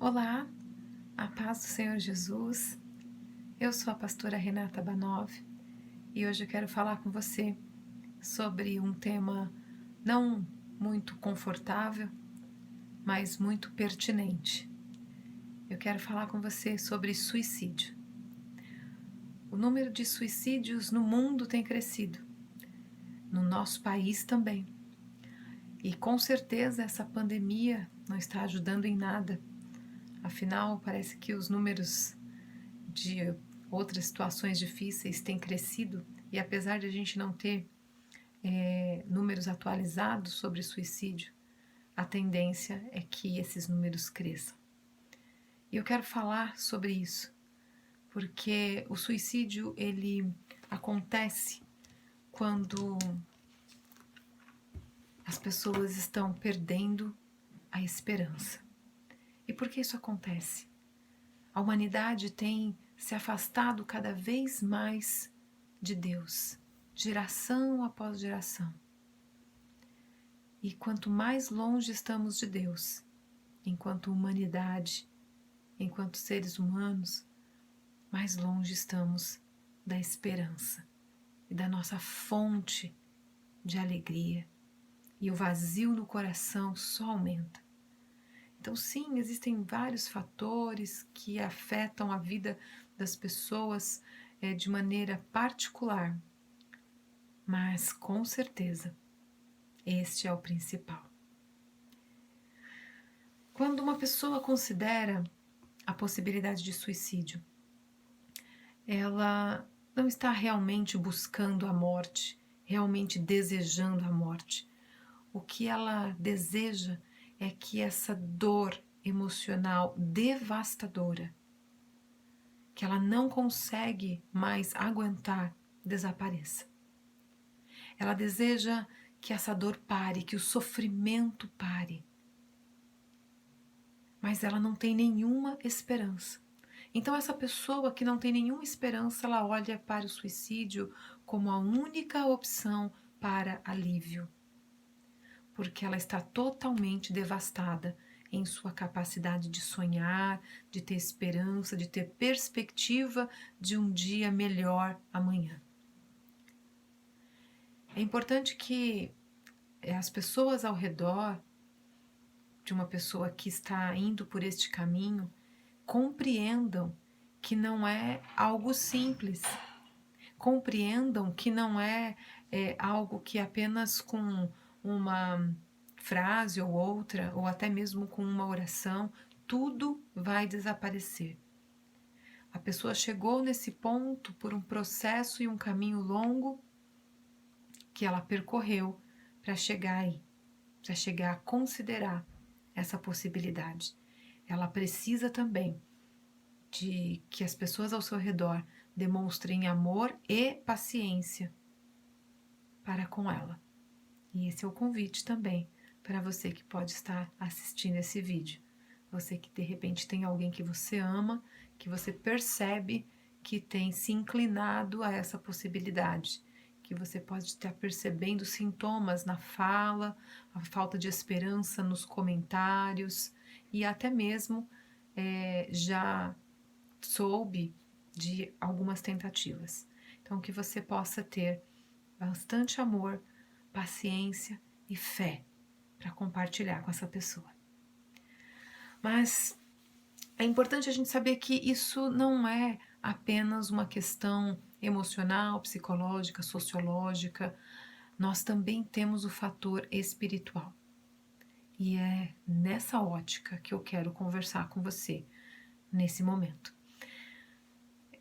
Olá, a paz do Senhor Jesus. Eu sou a pastora Renata Banov e hoje eu quero falar com você sobre um tema não muito confortável, mas muito pertinente. Eu quero falar com você sobre suicídio. O número de suicídios no mundo tem crescido, no nosso país também. E com certeza essa pandemia não está ajudando em nada. Afinal, parece que os números de outras situações difíceis têm crescido e apesar de a gente não ter números atualizados sobre suicídio, a tendência é que esses números cresçam. E eu quero falar sobre isso, porque o suicídio ele acontece quando as pessoas estão perdendo a esperança. E por que isso acontece? A humanidade tem se afastado cada vez mais de Deus, geração após geração. E quanto mais longe estamos de Deus, enquanto humanidade, enquanto seres humanos, mais longe estamos da esperança e da nossa fonte de alegria. E o vazio no coração só aumenta. Então, sim, existem vários fatores que afetam a vida das pessoas de maneira particular, mas com certeza este é o principal. Quando uma pessoa considera a possibilidade de suicídio, ela não está realmente buscando a morte, realmente desejando a morte. O que ela deseja é que essa dor emocional devastadora, que ela não consegue mais aguentar, desapareça. Ela deseja que essa dor pare, que o sofrimento pare. Mas ela não tem nenhuma esperança. Então essa pessoa que não tem nenhuma esperança, ela olha para o suicídio como a única opção para alívio. Porque ela está totalmente devastada em sua capacidade de sonhar, de ter esperança, de ter perspectiva de um dia melhor amanhã. É importante que as pessoas ao redor de uma pessoa que está indo por este caminho compreendam que não é algo simples, compreendam que não é algo que apenas com uma frase ou outra, ou até mesmo com uma oração, tudo vai desaparecer. A pessoa chegou nesse ponto por um processo e um caminho longo que ela percorreu para chegar aí, para chegar a considerar essa possibilidade. Ela precisa também de que as pessoas ao seu redor demonstrem amor e paciência para com ela. E esse é o convite também para você que pode estar assistindo esse vídeo. Você que de repente tem alguém que você ama, que você percebe que tem se inclinado a essa possibilidade, que você pode estar percebendo sintomas na fala, a falta de esperança nos comentários e até mesmo já soube de algumas tentativas. Então, que você possa ter bastante amor, paciência e fé para compartilhar com essa pessoa. Mas é importante a gente saber que isso não é apenas uma questão emocional, psicológica, sociológica. Nós também temos o fator espiritual. E é nessa ótica que eu quero conversar com você nesse momento.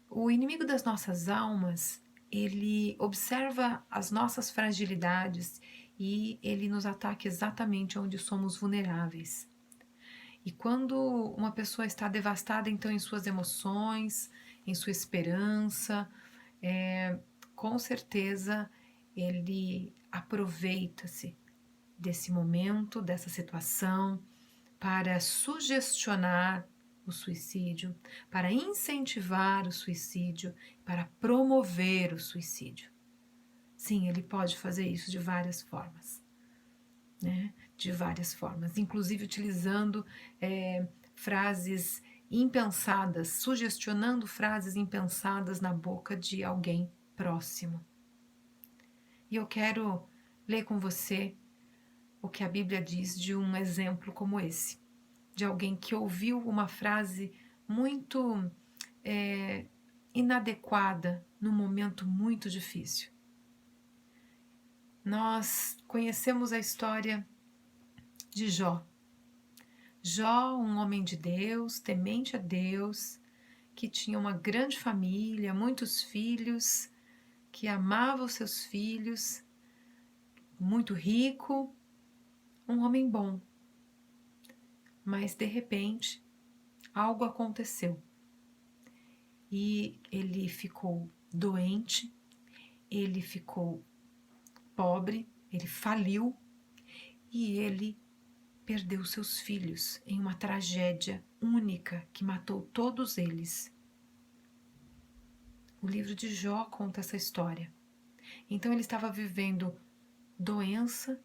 O inimigo das nossas almas, ele observa as nossas fragilidades e ele nos ataca exatamente onde somos vulneráveis. E quando uma pessoa está devastada, então, em suas emoções, em sua esperança, com certeza ele aproveita-se desse momento, dessa situação, para sugestionar o suicídio, para incentivar o suicídio, para promover o suicídio. Sim, ele pode fazer isso de várias formas, né? de várias formas, inclusive utilizando frases impensadas, sugestionando frases impensadas na boca de alguém próximo. E eu quero ler com você o que a Bíblia diz de um exemplo como esse, de alguém que ouviu uma frase muito inadequada num momento muito difícil. Nós conhecemos a história de Jó. Jó, um homem de Deus, temente a Deus, que tinha uma grande família, muitos filhos, que amava os seus filhos, muito rico, um homem bom. Mas, de repente, algo aconteceu. E ele ficou doente, ele ficou pobre, ele faliu e ele perdeu seus filhos em uma tragédia única que matou todos eles. O livro de Jó conta essa história. Então ele estava vivendo doença,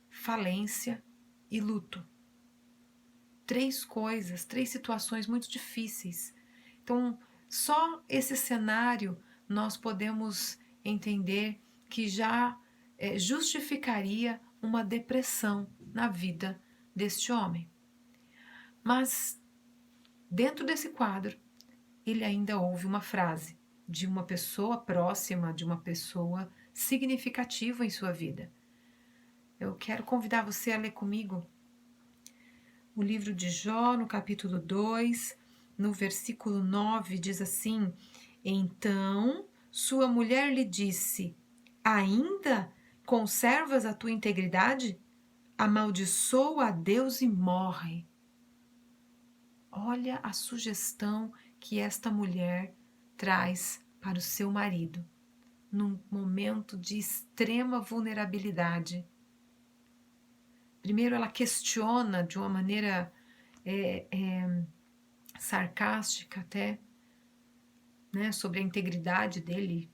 falência e luto. 3 coisas, 3 situações muito difíceis. Então, só esse cenário nós podemos entender que já justificaria uma depressão na vida deste homem. Mas, dentro desse quadro, ele ainda ouve uma frase de uma pessoa próxima, de uma pessoa significativa em sua vida. Eu quero convidar você a ler comigo o livro de Jó, no capítulo 2, no versículo 9, diz assim: Então sua mulher lhe disse: Ainda conservas a tua integridade? Amaldiçoa a Deus e morre. Olha a sugestão que esta mulher traz para o seu marido, num momento de extrema vulnerabilidade. Primeiro, ela questiona de uma maneira sarcástica até, né, sobre a integridade dele,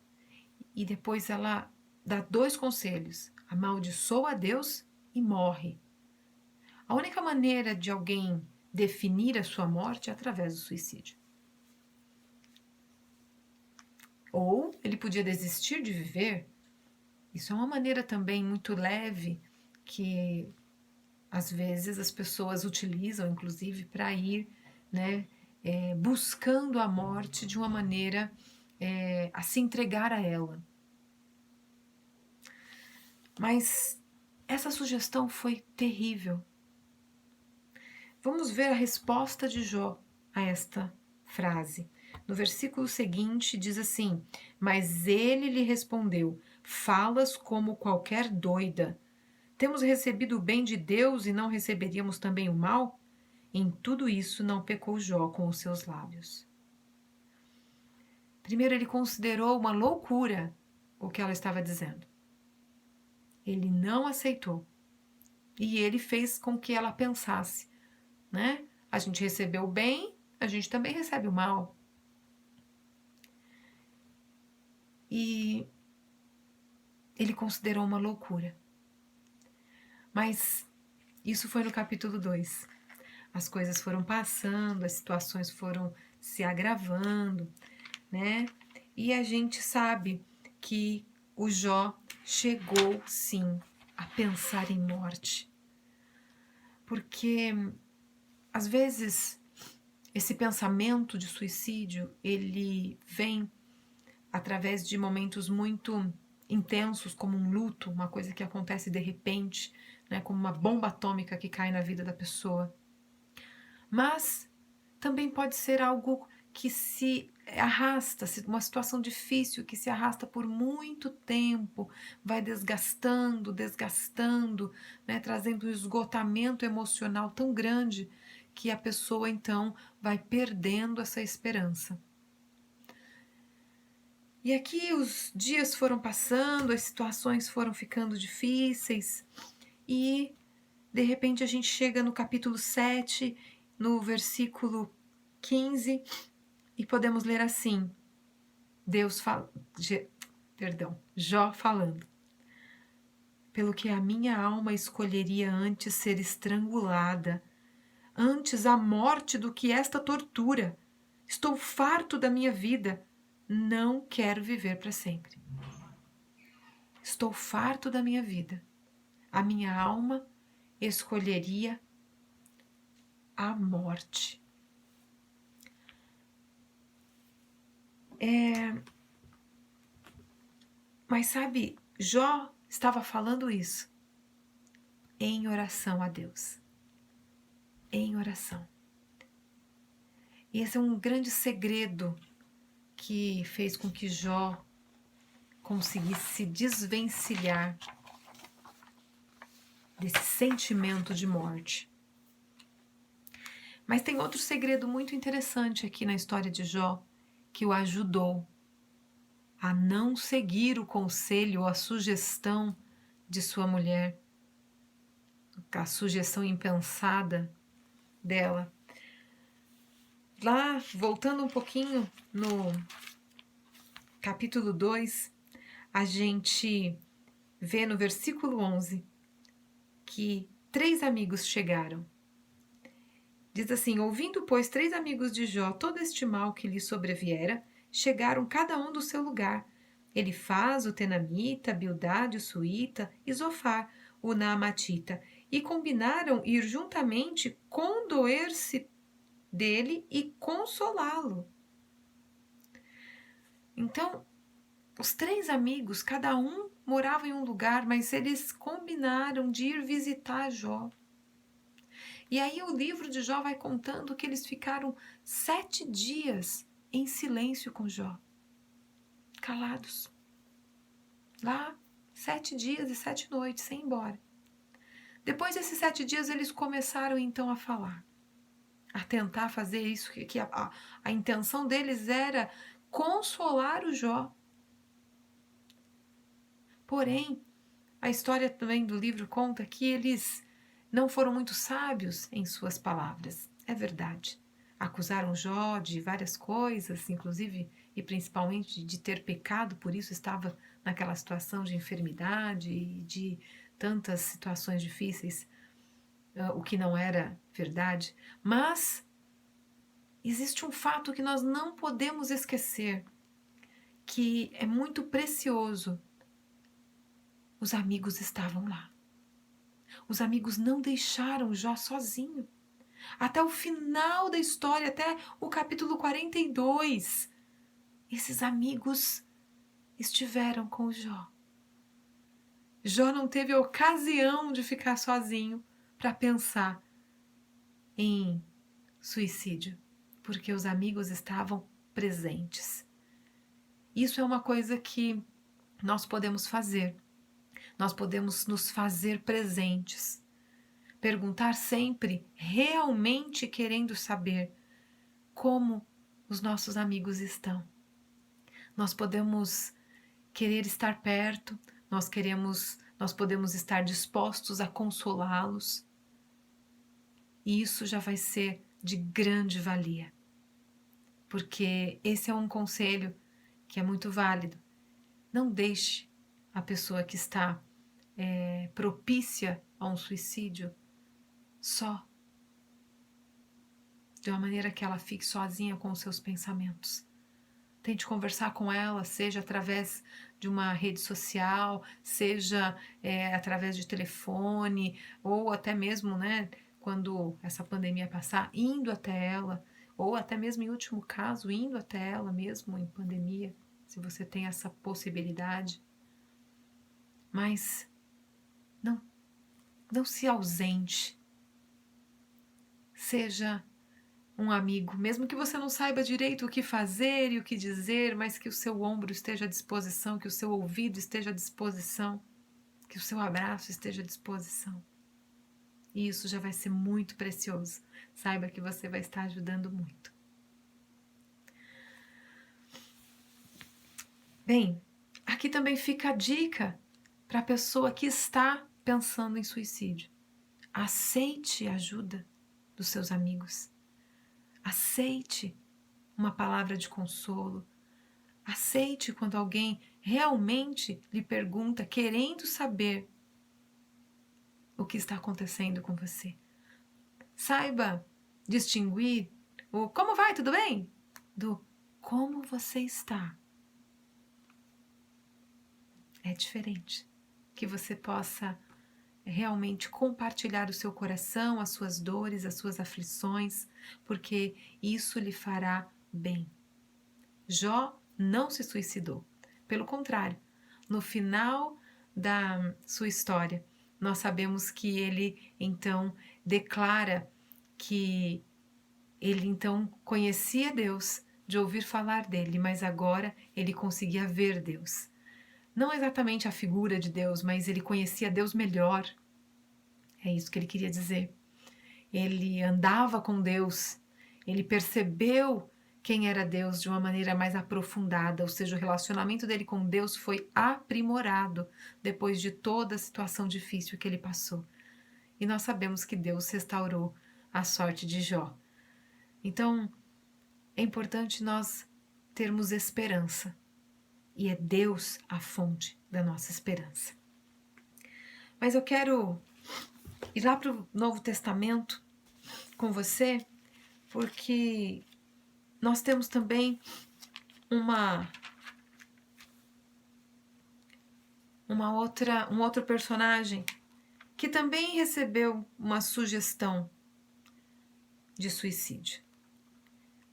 e depois ela dá 2 conselhos: amaldiçoa a Deus e morre. A única maneira de alguém definir a sua morte é através do suicídio. Ou ele podia desistir de viver. Isso é uma maneira também muito leve que às vezes as pessoas utilizam, inclusive, para ir, né, buscando a morte de uma maneira a se entregar a ela. Mas essa sugestão foi terrível. Vamos ver a resposta de Jó a esta frase. No versículo seguinte diz assim: Mas ele lhe respondeu: Falas como qualquer doida. Temos recebido o bem de Deus e não receberíamos também o mal? Em tudo isso não pecou Jó com os seus lábios. Primeiro, ele considerou uma loucura o que ela estava dizendo. Ele não aceitou. E ele fez com que ela pensasse, né? A gente recebeu o bem, a gente também recebe o mal. E ele considerou uma loucura. Mas isso foi no capítulo 2. As coisas foram passando, as situações foram se agravando, né? E a gente sabe que o Jó chegou, sim, a pensar em morte. Porque, às vezes, esse pensamento de suicídio, ele vem através de momentos muito intensos, como um luto, uma coisa que acontece de repente, né, como uma bomba atômica que cai na vida da pessoa. Mas também pode ser algo que se arrasta, uma situação difícil que se arrasta por muito tempo, vai desgastando, né, trazendo um esgotamento emocional tão grande que a pessoa então vai perdendo essa esperança. E aqui os dias foram passando, as situações foram ficando difíceis e de repente a gente chega no capítulo 7, no versículo 15, e podemos ler assim: Jó falando. pelo que a minha alma escolheria antes ser estrangulada, antes a morte do que esta tortura. Estou farto da minha vida, não quero viver para sempre. Estou farto da minha vida. A minha alma escolheria a morte. Mas sabe, Jó estava falando isso em oração a Deus. Em oração. E esse é um grande segredo que fez com que Jó conseguisse se desvencilhar desse sentimento de morte. Mas tem outro segredo muito interessante aqui na história de Jó, que o ajudou a não seguir o conselho ou a sugestão de sua mulher, a sugestão impensada dela. Lá, voltando um pouquinho no capítulo 2, a gente vê no versículo 11 que 3 amigos chegaram. Diz assim: ouvindo, pois, 3 amigos de Jó todo este mal que lhe sobreviera, chegaram cada um do seu lugar. Elifaz, o tenamita, Bildade, o suíta, e Zofar, o naamatita, e combinaram ir juntamente condoer-se dele e consolá-lo. Então, os 3 amigos, cada um morava em um lugar, mas eles combinaram de ir visitar Jó. E aí o livro de Jó vai contando que eles ficaram 7 dias em silêncio com Jó, calados. Lá, 7 dias e 7 noites, sem ir embora. Depois desses 7 dias, eles começaram então a falar, a tentar fazer isso, que a intenção deles era consolar o Jó. Porém, a história também do livro conta que eles não foram muito sábios em suas palavras. É verdade. Acusaram Jó de várias coisas, inclusive e principalmente de ter pecado, por isso estava naquela situação de enfermidade e de tantas situações difíceis, o que não era verdade. Mas existe um fato que nós não podemos esquecer, que é muito precioso. Os amigos estavam lá. Os amigos não deixaram Jó sozinho. Até o final da história, até o capítulo 42, esses amigos estiveram com Jó. Jó não teve ocasião de ficar sozinho para pensar em suicídio, porque os amigos estavam presentes. Isso é uma coisa que nós podemos fazer. Nós podemos nos fazer presentes. Perguntar sempre, realmente querendo saber como os nossos amigos estão. Nós podemos querer estar perto, nós podemos estar dispostos a consolá-los. E isso já vai ser de grande valia. Porque esse é um conselho que é muito válido. Não deixe a pessoa que está propícia a um suicídio só, de uma maneira que ela fique sozinha com os seus pensamentos. Tente conversar com ela, seja através de uma rede social, seja através de telefone, ou até mesmo, quando essa pandemia passar, indo até ela, ou até mesmo em último caso, indo até ela mesmo em pandemia, se você tem essa possibilidade. Mas não se ausente. Seja um amigo, mesmo que você não saiba direito o que fazer e o que dizer, mas que o seu ombro esteja à disposição, que o seu ouvido esteja à disposição, que o seu abraço esteja à disposição. E isso já vai ser muito precioso. Saiba que você vai estar ajudando muito. Bem, aqui também fica a dica para a pessoa que está pensando em suicídio. Aceite a ajuda dos seus amigos. Aceite uma palavra de consolo. Aceite quando alguém realmente lhe pergunta, querendo saber o que está acontecendo com você. Saiba distinguir o como vai, tudo bem? Do como você está. É diferente. Que você possa realmente compartilhar o seu coração, as suas dores, as suas aflições, porque isso lhe fará bem. Jó não se suicidou. Pelo contrário, no final da sua história, nós sabemos que ele então declara que ele então conhecia Deus, de ouvir falar dele, mas agora ele conseguia ver Deus. Não exatamente a figura de Deus, mas ele conhecia Deus melhor. É isso que ele queria dizer. Ele andava com Deus, ele percebeu quem era Deus de uma maneira mais aprofundada, ou seja, o relacionamento dele com Deus foi aprimorado depois de toda a situação difícil que ele passou. E nós sabemos que Deus restaurou a sorte de Jó. Então, é importante nós termos esperança, e é Deus a fonte da nossa esperança. Mas eu quero ir lá para o Novo Testamento com você, porque nós temos também um outro personagem que também recebeu uma sugestão de suicídio.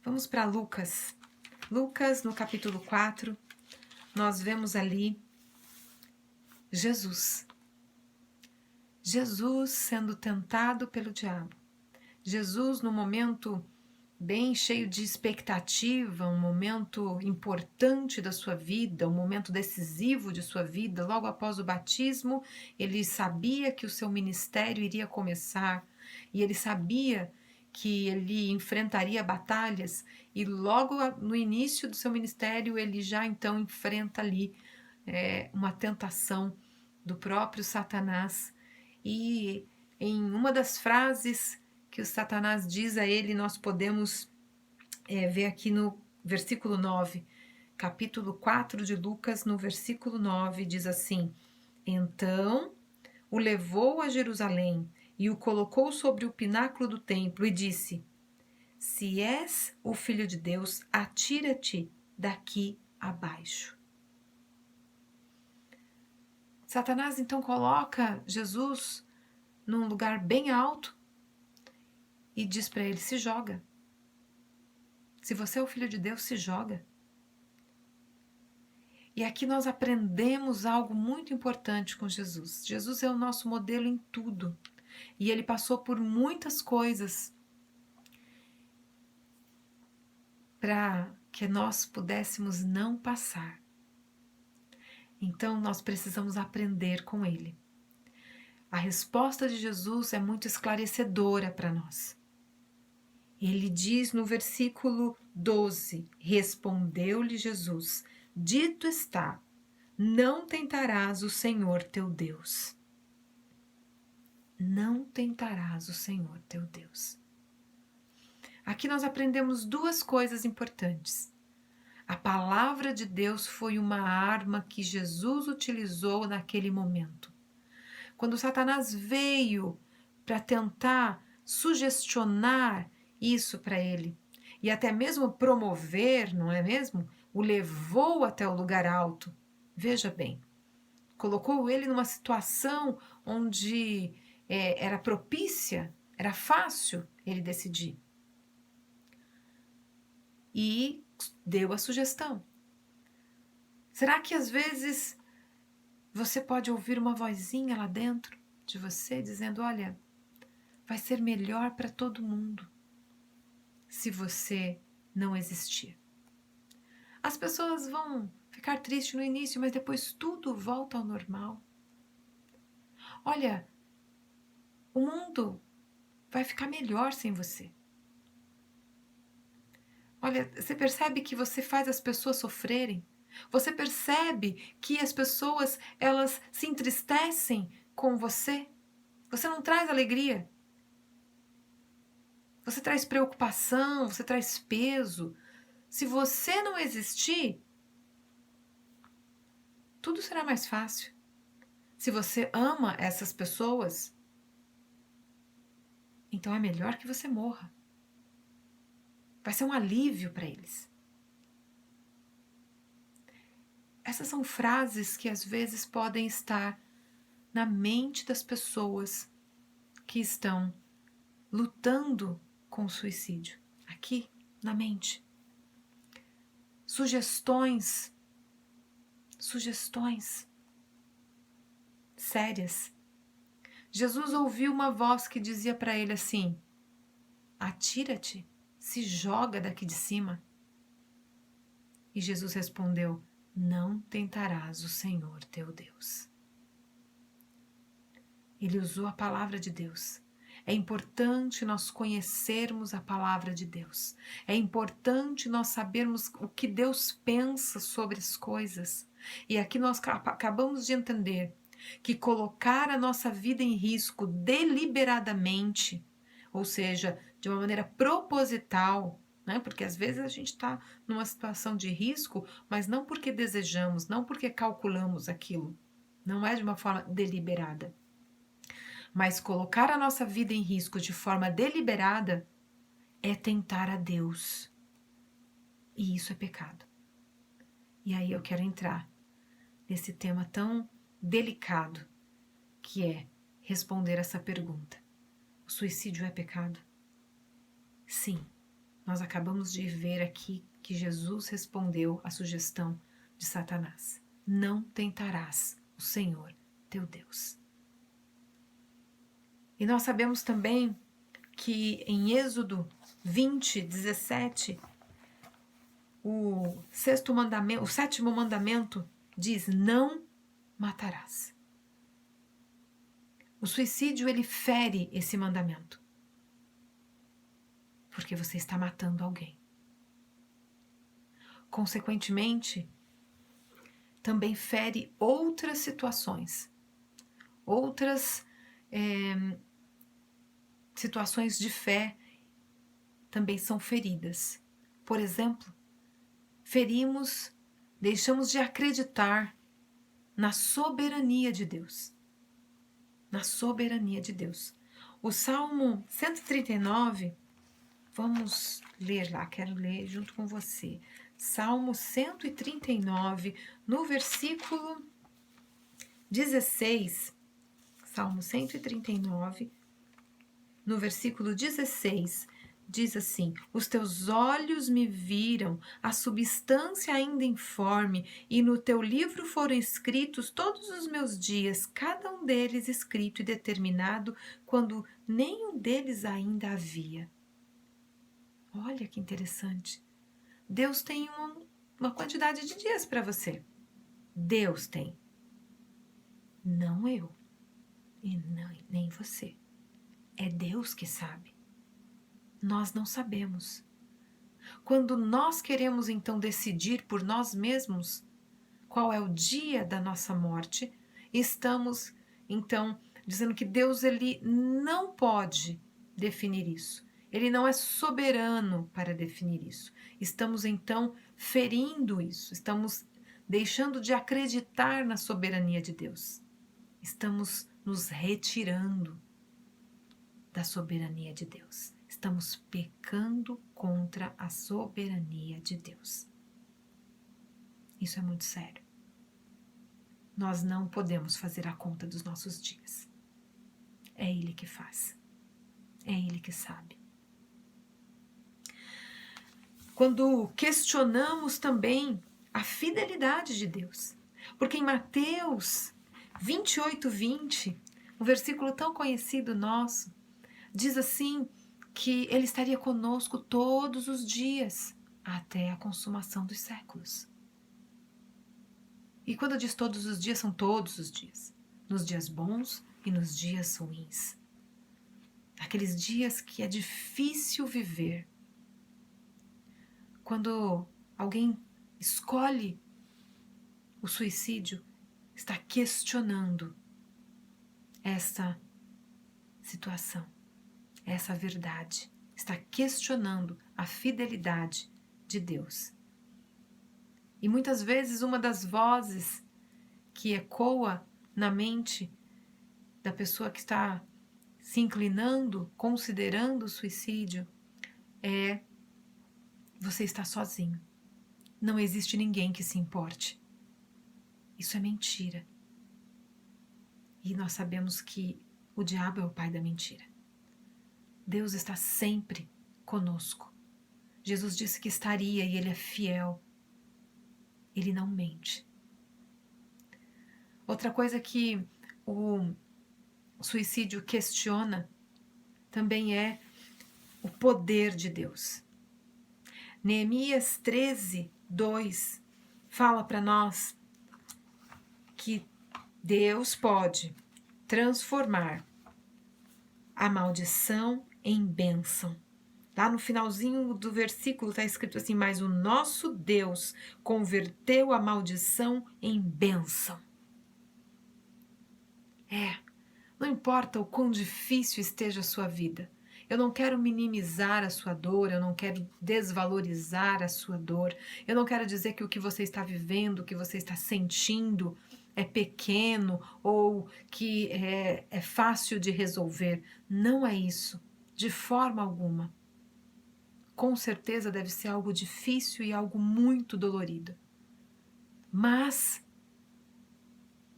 Vamos para Lucas. Lucas, no capítulo 4, nós vemos ali Jesus. Jesus sendo tentado pelo diabo. Jesus no momento bem cheio de expectativa, um momento importante da sua vida, um momento decisivo de sua vida. Logo após o batismo, ele sabia que o seu ministério iria começar e ele sabia que ele enfrentaria batalhas, e logo no início do seu ministério ele já então enfrenta ali uma tentação do próprio Satanás. E em uma das frases que o Satanás diz a ele, nós podemos ver aqui no versículo 9, capítulo 4 de Lucas, no versículo 9, diz assim: Então o levou a Jerusalém e o colocou sobre o pináculo do templo e disse: Se és o Filho de Deus, atira-te daqui abaixo. Satanás então coloca Jesus num lugar bem alto e diz para ele: se joga. Se você é o Filho de Deus, se joga. E aqui nós aprendemos algo muito importante com Jesus. Jesus é o nosso modelo em tudo. E ele passou por muitas coisas para que nós pudéssemos não passar. Então nós precisamos aprender com ele. A resposta de Jesus é muito esclarecedora para nós. Ele diz no versículo 12: Respondeu-lhe Jesus: Dito está, não tentarás o Senhor teu Deus. Não tentarás o Senhor teu Deus. Aqui nós aprendemos duas coisas importantes. A palavra de Deus foi uma arma que Jesus utilizou naquele momento. Quando Satanás veio para tentar sugestionar isso para ele, e até mesmo promover, não é mesmo? O levou até o lugar alto. Veja bem, colocou ele numa situação onde era propícia, era fácil ele decidir. E deu a sugestão. Será que às vezes você pode ouvir uma vozinha lá dentro de você dizendo: olha, vai ser melhor para todo mundo se você não existir. As pessoas vão ficar tristes no início, mas depois tudo volta ao normal. Olha, o mundo vai ficar melhor sem você. Olha, você percebe que você faz as pessoas sofrerem? Você percebe que as pessoas, elas se entristecem com você? Você não traz alegria. Você traz preocupação, você traz peso. Se você não existir, tudo será mais fácil. Se você ama essas pessoas, Então é melhor que você morra. Vai ser um alívio para eles. Essas são frases que às vezes podem estar na mente das pessoas que estão lutando com o suicídio. Aqui, na mente. Sugestões sérias. Jesus ouviu uma voz que dizia para ele assim: atira-te, se joga daqui de cima. E Jesus respondeu: não tentarás o Senhor teu Deus. Ele usou a palavra de Deus. É importante nós conhecermos a palavra de Deus. É importante nós sabermos o que Deus pensa sobre as coisas. E aqui nós acabamos de entender que colocar a nossa vida em risco deliberadamente, ou seja, de uma maneira proposital, né? Porque às vezes a gente está numa situação de risco, mas não porque desejamos, não porque calculamos aquilo. Não é de uma forma deliberada. Mas colocar a nossa vida em risco de forma deliberada é tentar a Deus. E isso é pecado. E aí eu quero entrar nesse tema tão delicado, que é responder essa pergunta. O suicídio é pecado? Sim. Nós acabamos de ver aqui que Jesus respondeu à sugestão de Satanás. Não tentarás o Senhor teu Deus. E nós sabemos também que em Êxodo 20, 17, o sétimo mandamento diz: não matarás. O suicídio, ele fere esse mandamento, porque você está matando alguém. Consequentemente, também fere outras situações, outras situações de fé também são feridas. Por exemplo, deixamos de acreditar na soberania de Deus. Na soberania de Deus. O Salmo 139, vamos ler lá, quero ler junto com você. Salmo 139, no versículo 16. Salmo 139, no versículo 16, diz assim: os teus olhos me viram, a substância ainda informe, e no teu livro foram escritos todos os meus dias, cada um deles escrito e determinado, quando nenhum deles ainda havia. Olha que interessante. Deus tem uma quantidade de dias para você. Deus tem. Não eu. E nem você. É Deus que sabe. Nós não sabemos. Quando nós queremos então decidir por nós mesmos qual é o dia da nossa morte, estamos então dizendo que Deus, ele não pode definir isso. Ele não é soberano para definir isso. Estamos então ferindo isso. Estamos deixando de acreditar na soberania de Deus. Estamos nos retirando da soberania de Deus. Estamos pecando contra a soberania de Deus. Isso é muito sério. Nós não podemos fazer a conta dos nossos dias. É Ele que faz. É Ele que sabe. Quando questionamos também a fidelidade de Deus. Porque em Mateus 28:20, um versículo tão conhecido nosso, diz assim que Ele estaria conosco todos os dias, até a consumação dos séculos. E quando diz todos os dias, são todos os dias. Nos dias bons e nos dias ruins. Aqueles dias que é difícil viver. Quando alguém escolhe o suicídio, está questionando essa situação, essa verdade. Está questionando a fidelidade de Deus. E muitas vezes uma das vozes que ecoa na mente da pessoa que está se inclinando, considerando o suicídio, você está sozinho. Não existe ninguém que se importe. Isso é mentira. E nós sabemos que o diabo é o pai da mentira. Deus está sempre conosco. Jesus disse que estaria e Ele é fiel. Ele não mente. Outra coisa que o suicídio questiona também é o poder de Deus. Neemias 13:2 fala para nós que Deus pode transformar a maldição em bênção. Lá no finalzinho do versículo está escrito assim: mas o nosso Deus converteu a maldição em bênção. Não importa o quão difícil esteja a sua vida. Eu não quero minimizar a sua dor, eu não quero desvalorizar a sua dor. Eu não quero dizer que o que você está vivendo, o que você está sentindo é pequeno ou que é fácil de resolver. Não é isso, de forma alguma. Com certeza deve ser algo difícil e algo muito dolorido. Mas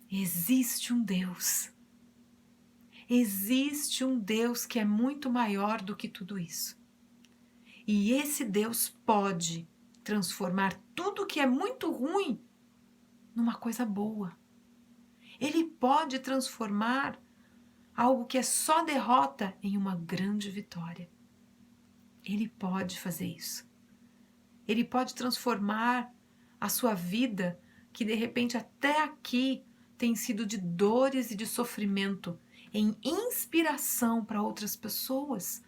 existe um Deus. Existe um Deus que é muito maior do que tudo isso. E esse Deus pode transformar tudo que é muito ruim numa coisa boa. Ele pode transformar algo que é só derrota em uma grande vitória. Ele pode fazer isso. Ele pode transformar a sua vida, que de repente até aqui tem sido de dores e de sofrimento, em inspiração para outras pessoas,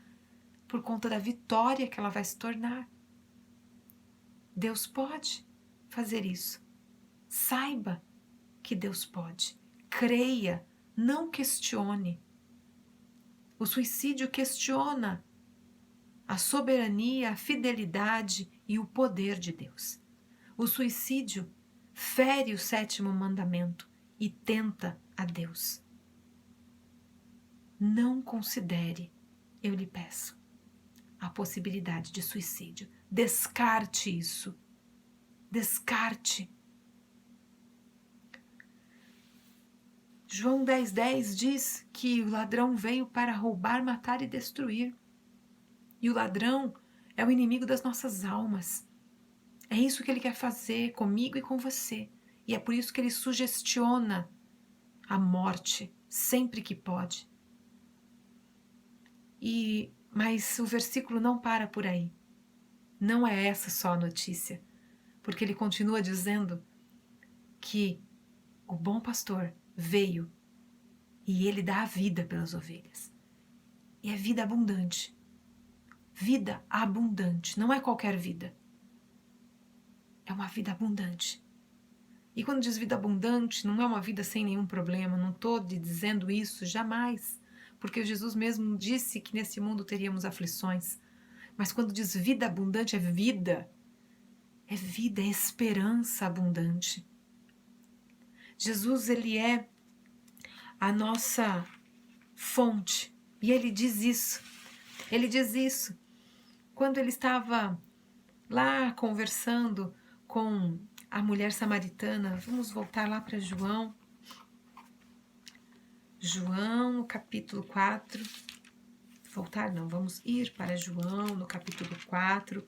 por conta da vitória que ela vai se tornar. Deus pode fazer isso. Saiba que Deus pode. Creia, não questione. O suicídio questiona a soberania, a fidelidade e o poder de Deus. O suicídio fere o 7º mandamento e tenta a Deus. Não considere, eu lhe peço, a possibilidade de suicídio. Descarte isso. Descarte. João 10:10 diz que o ladrão veio para roubar, matar e destruir. E o ladrão é o inimigo das nossas almas. É isso que ele quer fazer comigo e com você. E é por isso que ele sugestiona a morte sempre que pode. Mas o versículo não para por aí. Não é essa só a notícia, porque ele continua dizendo que o bom pastor veio e ele dá a vida pelas ovelhas. E é vida abundante. Vida abundante, não é qualquer vida. É uma vida abundante. E quando diz vida abundante, não é uma vida sem nenhum problema, não estou dizendo isso, jamais. Porque Jesus mesmo disse que nesse mundo teríamos aflições. Mas quando diz vida abundante, é vida, é esperança abundante. Jesus, ele é a nossa fonte. E ele diz isso. Ele diz isso quando ele estava lá conversando com a mulher samaritana. Vamos voltar lá para João. João, no capítulo 4. Voltar não, vamos ir para João, no capítulo 4.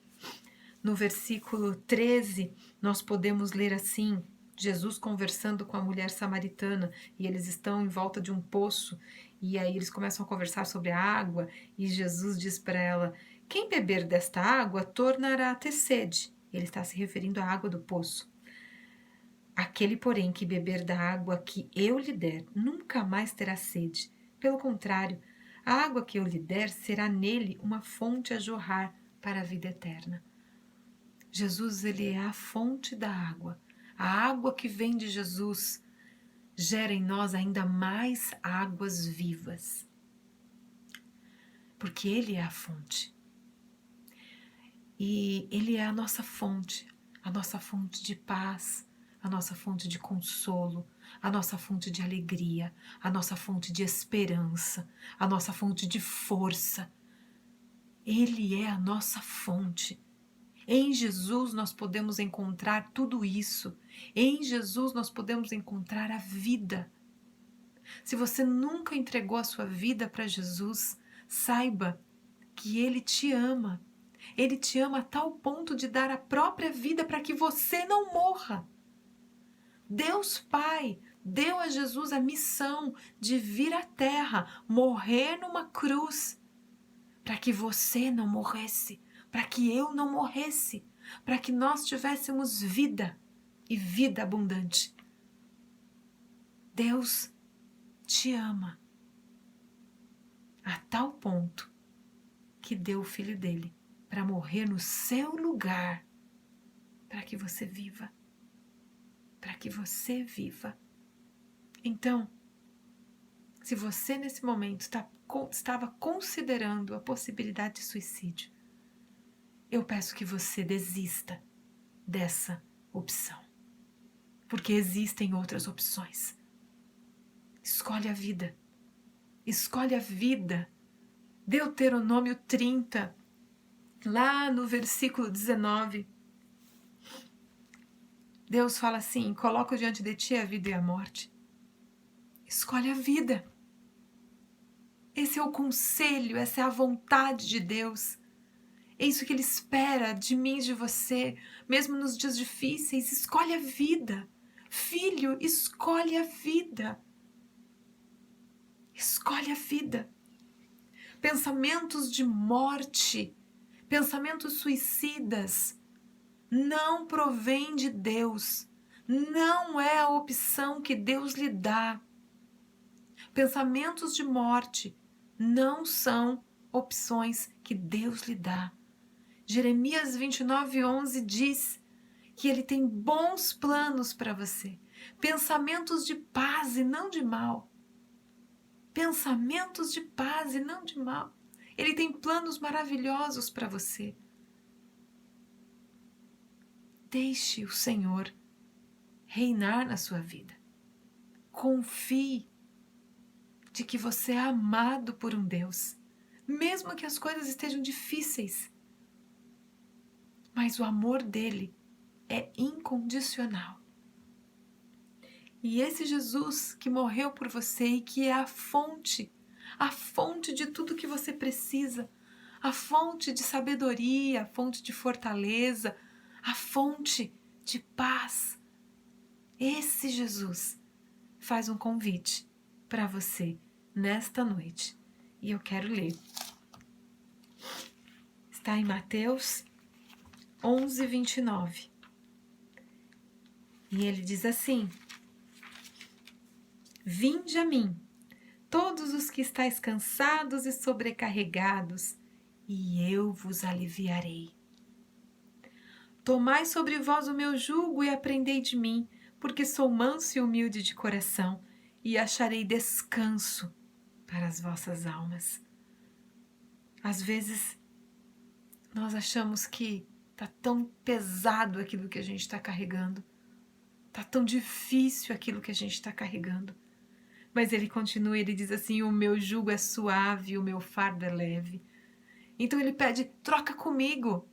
No versículo 13, nós podemos ler assim: Jesus conversando com a mulher samaritana, e eles estão em volta de um poço, e aí eles começam a conversar sobre a água, e Jesus diz para ela: quem beber desta água tornará a ter sede. Ele está se referindo à água do poço. Aquele, porém, que beber da água que eu lhe der, nunca mais terá sede. Pelo contrário, a água que eu lhe der será nele uma fonte a jorrar para a vida eterna. Jesus, ele é a fonte da água. A água que vem de Jesus gera em nós ainda mais águas vivas. Porque ele é a fonte. E ele é a nossa fonte de paz, a nossa fonte de consolo, a nossa fonte de alegria, a nossa fonte de esperança, a nossa fonte de força. Ele é a nossa fonte. Em Jesus nós podemos encontrar tudo isso. Em Jesus nós podemos encontrar a vida. Se você nunca entregou a sua vida para Jesus, saiba que Ele te ama. Ele te ama a tal ponto de dar a própria vida para que você não morra. Deus Pai deu a Jesus a missão de vir à terra, morrer numa cruz, para que você não morresse, para que eu não morresse, para que nós tivéssemos vida e vida abundante. Deus te ama a tal ponto que deu o Filho dele para morrer no seu lugar, para que você viva. Para que você viva. Então, se você nesse momento estava considerando a possibilidade de suicídio, eu peço que você desista dessa opção, porque existem outras opções. Escolhe a vida. Escolhe a vida. Deuteronômio 30, lá no versículo 19, Deus fala assim: coloco diante de ti a vida e a morte. Escolhe a vida. Esse é o conselho, essa é a vontade de Deus. É isso que Ele espera de mim e de você, mesmo nos dias difíceis. Escolhe a vida. Filho, escolhe a vida. Escolhe a vida. Pensamentos de morte, pensamentos suicidas, não provém de Deus. Não é a opção que Deus lhe dá. Pensamentos de morte não são opções que Deus lhe dá. Jeremias 29:11 diz que Ele tem bons planos para você. Pensamentos de paz e não de mal. Pensamentos de paz e não de mal. Ele tem planos maravilhosos para você. Deixe o Senhor reinar na sua vida. Confie de que você é amado por um Deus, mesmo que as coisas estejam difíceis. Mas o amor dele é incondicional. E esse Jesus que morreu por você e que é a fonte de tudo que você precisa, a fonte de sabedoria, a fonte de fortaleza, a fonte de paz. Esse Jesus faz um convite para você nesta noite. E eu quero ler. Está em Mateus 11:29. E ele diz assim: Vinde a mim, todos os que estáis cansados e sobrecarregados, e eu vos aliviarei. Tomai sobre vós o meu jugo e aprendei de mim, porque sou manso e humilde de coração, e acharei descanso para as vossas almas. Às vezes, nós achamos que está tão pesado aquilo que a gente está carregando, está tão difícil aquilo que a gente está carregando. Mas ele continua, ele diz assim: o meu jugo é suave, o meu fardo é leve. Então ele pede: troca comigo,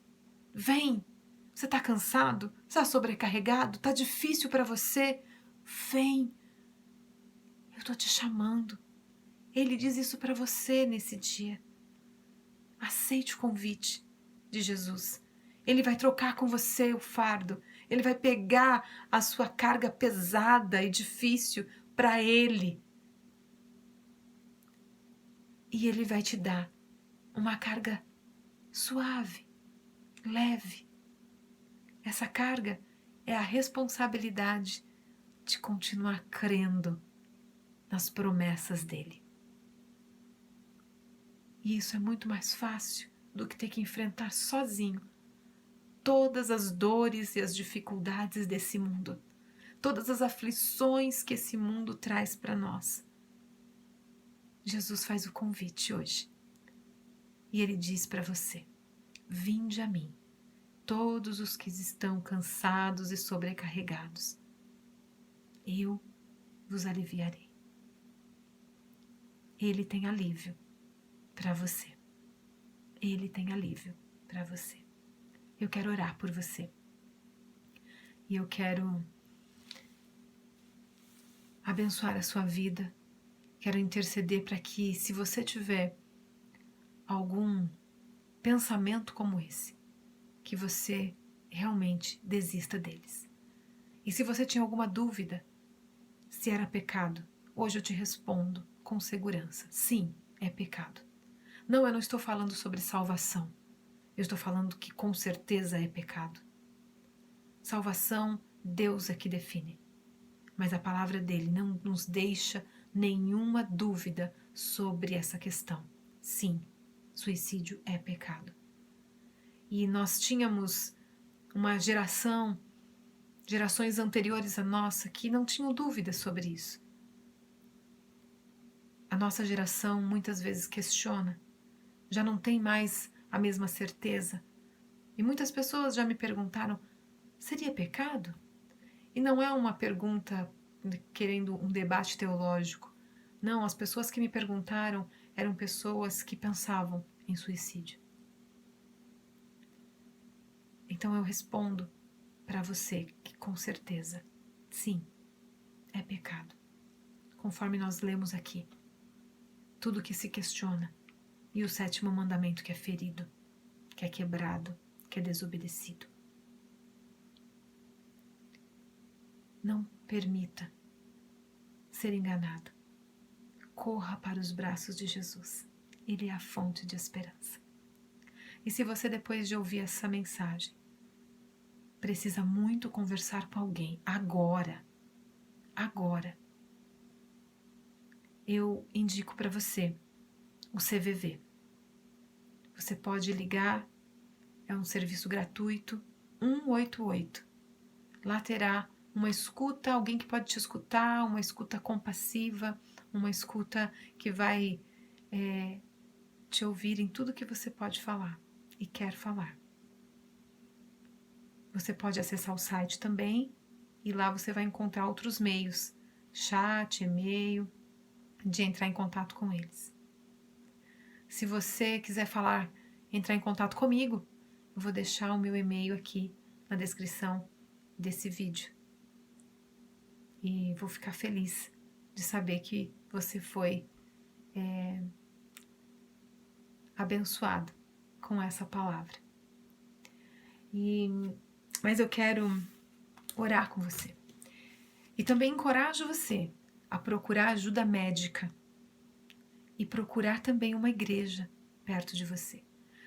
vem. Você está cansado? Está sobrecarregado? Está difícil para você? Vem. Eu estou te chamando. Ele diz isso para você nesse dia. Aceite o convite de Jesus. Ele vai trocar com você o fardo. Ele vai pegar a sua carga pesada e difícil para Ele. E Ele vai te dar uma carga suave, leve. Essa carga é a responsabilidade de continuar crendo nas promessas dele. E isso é muito mais fácil do que ter que enfrentar sozinho todas as dores e as dificuldades desse mundo, todas as aflições que esse mundo traz para nós. Jesus faz o convite hoje e ele diz para você: vinde a mim, todos os que estão cansados e sobrecarregados. Eu vos aliviarei. Ele tem alívio para você. Ele tem alívio para você. Eu quero orar por você. E eu quero abençoar a sua vida. Quero interceder para que, se você tiver algum pensamento como esse, que você realmente desista deles. E se você tinha alguma dúvida se era pecado, hoje eu te respondo com segurança. Sim, é pecado. Não, eu não estou falando sobre salvação. Eu estou falando que com certeza é pecado. Salvação, Deus é que define. Mas a palavra dele não nos deixa nenhuma dúvida sobre essa questão. Sim, suicídio é pecado. E nós tínhamos uma gerações anteriores à nossa, que não tinham dúvidas sobre isso. A nossa geração muitas vezes questiona, já não tem mais a mesma certeza. E muitas pessoas já me perguntaram, seria pecado? E não é uma pergunta querendo um debate teológico. Não, as pessoas que me perguntaram eram pessoas que pensavam em suicídio. Então eu respondo para você que com certeza, sim, é pecado. Conforme nós lemos aqui, tudo que se questiona e o 7º mandamento que é ferido, que é quebrado, que é desobedecido. Não permita ser enganado. Corra para os braços de Jesus. Ele é a fonte de esperança. E se você, depois de ouvir essa mensagem, precisa muito conversar com alguém, agora, eu indico para você o CVV. Você pode ligar, é um serviço gratuito, 188. Lá terá uma escuta, alguém que pode te escutar, uma escuta compassiva, uma escuta que vai te ouvir em tudo que você pode falar e quer falar. Você pode acessar o site também e lá você vai encontrar outros meios, chat, e-mail, de entrar em contato com eles. Se você quiser entrar em contato comigo, eu vou deixar o meu e-mail aqui na descrição desse vídeo. E vou ficar feliz de saber que você foi abençoado com essa palavra. Mas eu quero orar com você. E também encorajo você a procurar ajuda médica e procurar também uma igreja perto de você.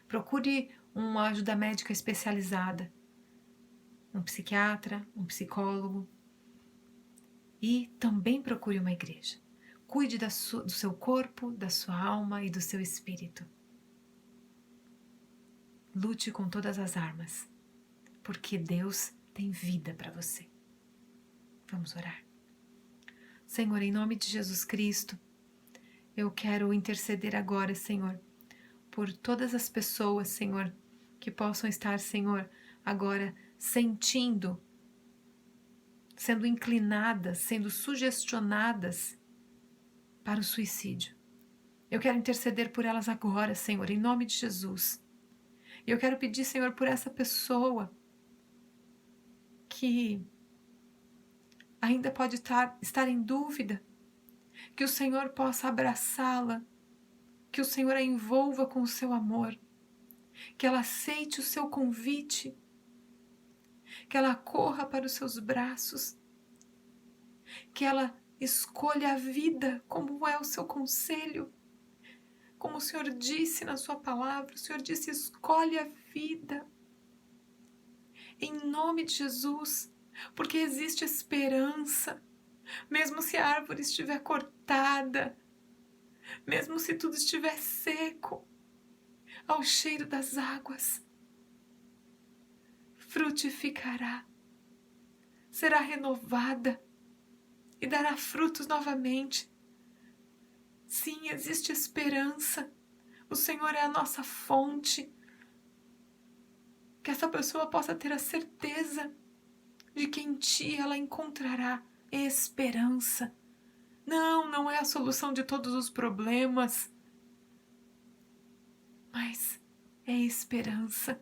Procure uma ajuda médica especializada, um psiquiatra, um psicólogo, e também procure uma igreja. Cuide do seu corpo, da sua alma e do seu espírito. Lute com todas as armas, porque Deus tem vida para você. Vamos orar. Senhor, em nome de Jesus Cristo, eu quero interceder agora, Senhor, por todas as pessoas, Senhor, que possam estar, Senhor, agora sentindo, sendo inclinadas, sendo sugestionadas para o suicídio. Eu quero interceder por elas agora, Senhor, em nome de Jesus. E eu quero pedir, Senhor, por essa pessoa que ainda pode estar em dúvida, que o Senhor possa abraçá-la, que o Senhor a envolva com o seu amor, que ela aceite o seu convite, que ela corra para os seus braços, que ela escolha a vida como é o seu conselho. Como o Senhor disse na sua palavra, o Senhor disse, escolhe a vida. Em nome de Jesus, porque existe esperança, mesmo se a árvore estiver cortada, mesmo se tudo estiver seco, ao cheiro das águas, frutificará, será renovada e dará frutos novamente. Sim, existe esperança. O Senhor é a nossa fonte. Que essa pessoa possa ter a certeza de que em Ti ela encontrará esperança, Não, não é a solução de todos os problemas, mas é esperança.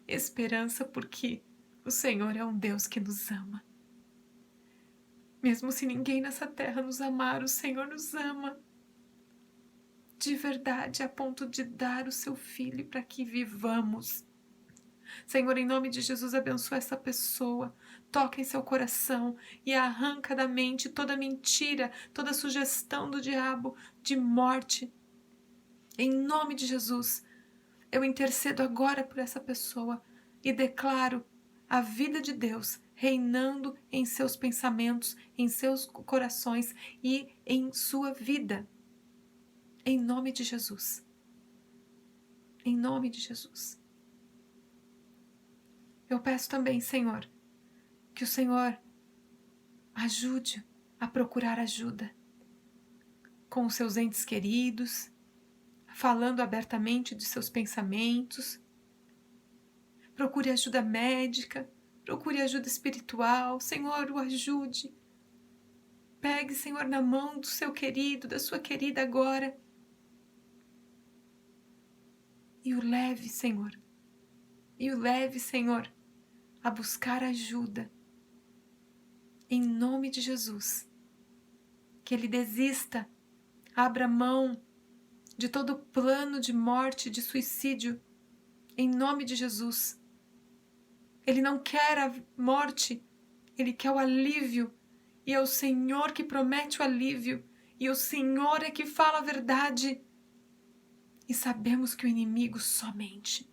Esperança porque o Senhor é um Deus que nos ama. Mesmo se ninguém nessa terra nos amar, o Senhor nos ama de verdade, a ponto de dar o seu Filho para que vivamos. Senhor, em nome de Jesus, abençoa essa pessoa, toca em seu coração e arranca da mente toda mentira, toda sugestão do diabo de morte. Em nome de Jesus, eu intercedo agora por essa pessoa e declaro a vida de Deus reinando em seus pensamentos, em seus corações e em sua vida. Em nome de Jesus. Em nome de Jesus. Eu peço também, Senhor, que o Senhor ajude a procurar ajuda com os seus entes queridos, falando abertamente de seus pensamentos. Procure ajuda médica, procure ajuda espiritual. Senhor, o ajude. Pegue, Senhor, na mão do seu querido, da sua querida agora. E o leve, Senhor. E o leve, Senhor, a buscar ajuda. Em nome de Jesus. Que ele desista, abra mão de todo plano de morte, de suicídio. Em nome de Jesus. Ele não quer a morte, ele quer o alívio. E é o Senhor que promete o alívio. E o Senhor é que fala a verdade. E sabemos que o inimigo só mente.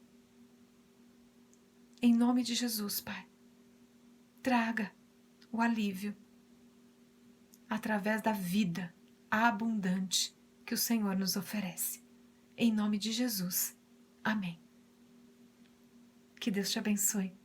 Em nome de Jesus, Pai, traga o alívio através da vida abundante que o Senhor nos oferece. Em nome de Jesus. Amém. Que Deus te abençoe.